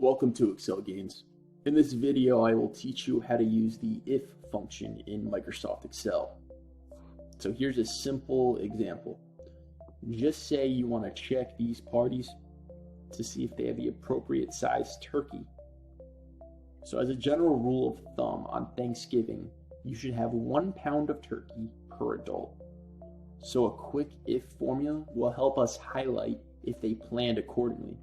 Welcome to ExcelGainz. In this video, I will teach you how to use the if function in Microsoft Excel. So here's a simple example. Just say you want to check these parties to see if they have the appropriate size turkey. So as a general rule of thumb, on Thanksgiving, you should have 1 pound of turkey per adult. So a quick if formula will help us highlight if they planned accordingly.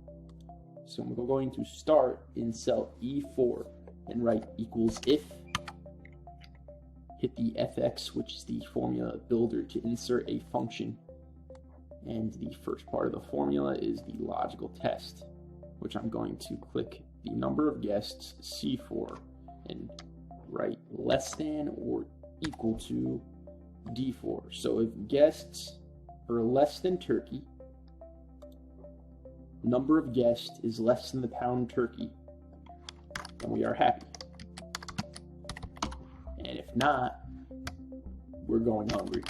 So we're going to start in cell E4 and write equals if, hit the FX, which is the formula builder, to insert a function. And the first part of the formula is the logical test, which I'm going to click the number of guests, C4, and write less than or equal to D4. So if guests are less than turkey, number of guests is less than the pound turkey, then we are happy. And if not, we're going hungry.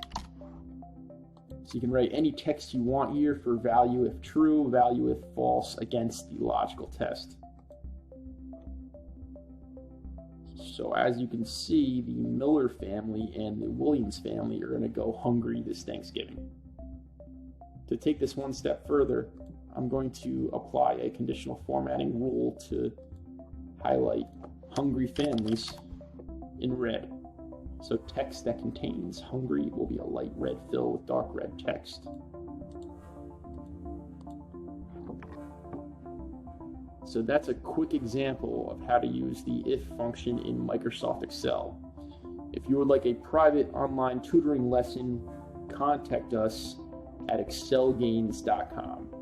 So you can write any text you want here for value if true, value if false, against the logical test. So as you can see, the Miller family and the Williams family are going to go hungry this Thanksgiving. To take this one step further, I'm going to apply a conditional formatting rule to highlight hungry families in red. So text that contains hungry will be a light red fill with dark red text. So that's a quick example of how to use the if function in Microsoft Excel. If you would like a private online tutoring lesson, contact us at ExcelGainz.com.